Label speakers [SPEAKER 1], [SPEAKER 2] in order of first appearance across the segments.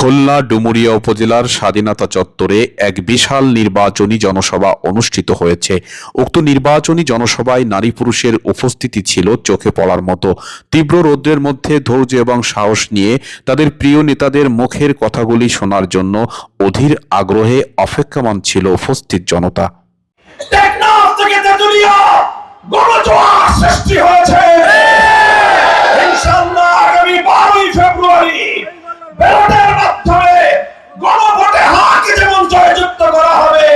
[SPEAKER 1] খুলনা ডুমুরিয়া উপজেলার স্বাধীনতা চত্বরে এক বিশাল নির্বাচনী জনসভা অনুষ্ঠিত হয়েছে। উক্ত নির্বাচনী জনসভায় নারী পুরুষের উপস্থিতি ছিল চোখে পড়ার মতো। তীব্র রৌদ্রের মধ্যে ধৈর্য এবং সাহস নিয়ে তাদের প্রিয় নেতাদের মুখের কথাগুলি শোনার জন্য অধীর আগ্রহে অপেক্ষমান ছিল উপস্থিত জনতা।
[SPEAKER 2] সৃষ্টি হয়েছে ইনশাআল্লাহ আগামী 12 ফেব্রুয়ারি ব্যালটের মাধ্যমে গণভোটে হাকে যেমন জয়যুক্ত করা হবে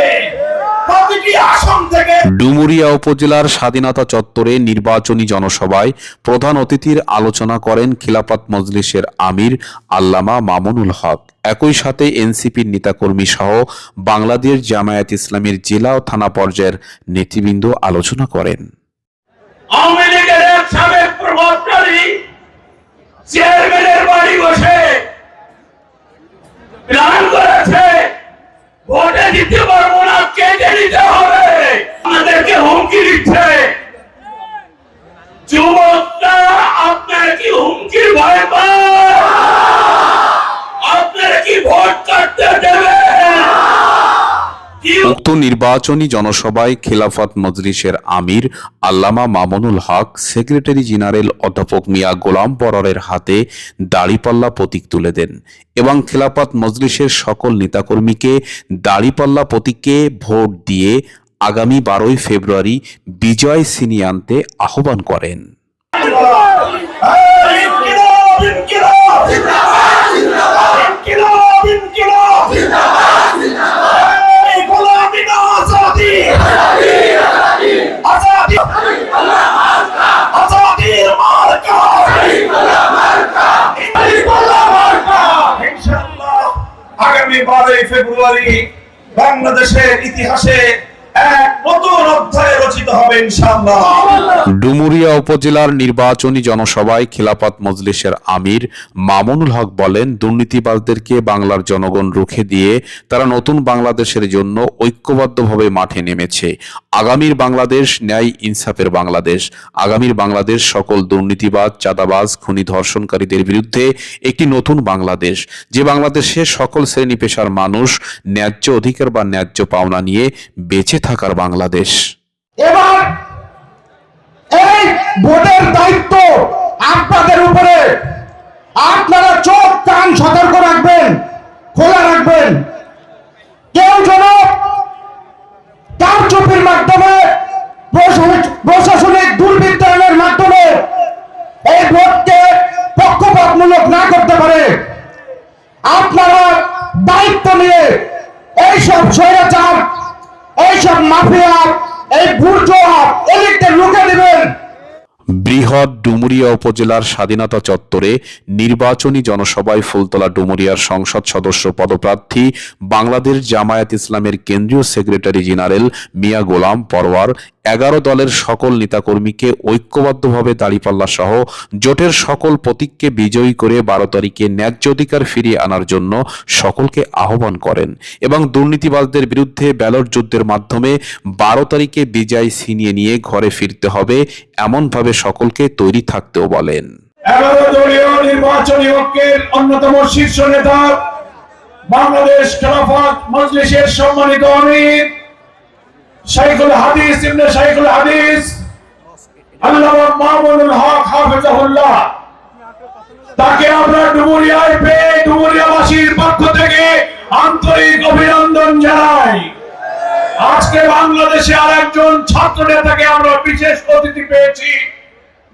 [SPEAKER 2] প্রতিটি আসন থেকে।
[SPEAKER 1] ডুমুরিয়া উপজেলার স্বাধীনতা চত্বরে নির্বাচনী জনসভায় প্রধান অতিথির আলোচনা করেন খিলাফত মজলিসের আমির আল্লামা মামুনুল হক। একই সাথে এনসিপির নেতাকর্মী সহ বাংলাদেশ জামায়াত ইসলামীর জেলা ও থানা পর্যায়ের নেতৃবৃন্দ আলোচনা করেন।
[SPEAKER 2] আওয়ামী লীগের এক সাবেক প্রভাবশালী চেয়ারম্যানের বাড়ি বসে প্ল্যান করেছে ভোটে দিতে পারবো না, কেটে দিতে হবে। আমাদেরকে হুমকি দিচ্ছে। যুবকরা আপনার কি হুমকির ভয় পান? আপনার কি ভোট কাটতে দেবে?
[SPEAKER 1] উক্ত নির্বাচনী জনসভায় খিলাফত মজলিসের আমির আল্লামা মামুনুল হক, সেক্রেটারি জেনারেল অধ্যাপক মিয়া গোলাম পররের হাতে দাড়িপাল্লা প্রতীক তুলে দেন এবং খিলাফত মজলিসের সকল নেতাকর্মীকে দাড়িপাল্লা প্রতীকে ভোট দিয়ে আগামী 12 ফেব্রুয়ারি বিজয় ছিনিয়ে আনতে আহ্বান করেন।
[SPEAKER 2] আগামী 12 ফেব্রুয়ারি বাংলাদেশের ইতিহাসে এক নতুন অধ্যায় রচিত হবে ইনশাআল্লাহ।
[SPEAKER 1] ডুমুরিয়া উপজেলার নির্বাচনী জনসভায় খিলাফত মজলিসের আমির মামুনুল হক বলেন, দুর্নীতিবাজদেরকে বাংলার জনগণ রুখে দিয়ে তারা নতুন বাংলাদেশের জন্য ঐক্যবদ্ধভাবে মাঠে নেমেছে। আগামীর বাংলাদেশ ন্যায় ইনসাফের বাংলাদেশ। আগামীর বাংলাদেশ সকল দুর্নীতিবাজ, চাঁদাবাজ, খুনি, ধর্ষণকারীদের বিরুদ্ধে একটি নতুন বাংলাদেশ, যে বাংলাদেশে সকল শ্রেণী পেশার মানুষ ন্যায্য অধিকার বা ন্যায্য পাওনা নিয়ে বেঁচে থাকার বাংলাদেশ।
[SPEAKER 3] এবার এই ভোটের দায়িত্ব আপনাদের উপরে। আপনারা চোখ কান সতর্ক রাখবেন, খোলা রাখবেন। কেউ যেন কারচুপির মাধ্যমে, প্রশাসনিক দুর্বৃত্তায়নের মাধ্যমে এই ভোটকে পক্ষপাতমূলক না করতে পারে। আপনারা দায়িত্ব নিয়ে এইসব স্বৈরাচার, এইসব মাফিয়া, এই বুর্জোয়া এলিটদের রুখে দিবেন।
[SPEAKER 1] বৃহৎ ডুমুরিয়া উপজেলার স্বাধীনতা চত্বরে নির্বাচনী জনসভায় ফুলতলা ডুমুরিয়ার সংসদ সদস্য পদপ্রার্থী বাংলাদেশ জামায়াত ইসলামের কেন্দ্রীয় সেক্রেটারি জেনারেল মিয়া গোলাম পরওয়ার 11 দলের সকল নেতাকর্মীকে ঐক্যবদ্ধভাবে দাঁড়িপাল্লা সহ জোটের সকল প্রতীককে বিজয়ী করে 12 তারিখে ন্যায্য অধিকার ফিরিয়ে আনার জন্য সকলকে আহ্বান করেন এবং দুর্নীতিবাজদের বিরুদ্ধে ব্যালট যুদ্ধের মাধ্যমে 12 তারিখে বিজয় ছিনিয়ে নিয়ে ঘরে ফিরতে হবে এমনভাবে সকলকে তৈরি থাকতেও বলেন।
[SPEAKER 2] 11 দলীয় নির্বাচনী ঐক্যের অন্যতম শীর্ষ নেতা বাংলাদেশ খিলাফত মজলিসের সম্মানিত আমির শাইখুল হাদিস ইবনে শাইখুল হাদিস আল্লামা মামুনুল হক হাফেজাহুল্লাহ, তাকে আমরা ডুমুরিয়ায় পেয়ে ডুমুরিয়াবাসীর পক্ষ থেকে আন্তরিক অভিনন্দন জানাই। আজকে বাংলাদেশে আরেকজন ছাত্র নেতাকে আমরা বিশেষ অতিথি পেয়েছি।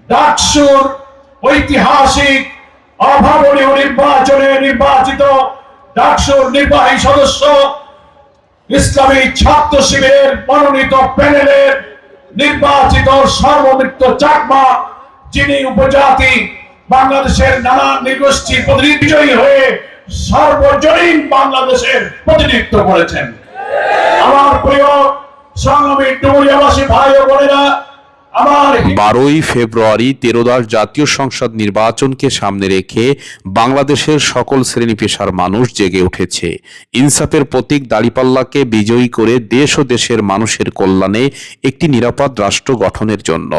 [SPEAKER 2] ডাকসুর ঐতিহাসিক অভাবনীয় নির্বাচনে নির্বাচিত ডাকসুর নির্বাহী সদস্য, ইসলামী ছাত্র শিবিরের মনোনীত প্যানেলের নির্বাচিত সর্বমিত্র চাকমা, যিনি উপজাতি বাংলাদেশের নানান নৃগোষ্ঠী প্রতিনিধি হয়ে সর্বজনীন বাংলাদেশের প্রতিনিধিত্ব করেছেন। আমার প্রিয় সংগ্রামী ডুমুরিয়াবাসী ভাই ও বোনেরা,
[SPEAKER 1] 12 ফেব্রুয়ারি তেরোদশ জাতীয় সংসদ নির্বাচনকে সামনে রেখে বাংলাদেশের সকল শ্রেণী পেশার মানুষ জেগে উঠেছে ইনসাফের প্রতীক দাড়িপাল্লাকে বিজয়ী করে দেশ ও দেশের মানুষের কল্যাণে একটি নিরাপদ রাষ্ট্র গঠনের জন্য।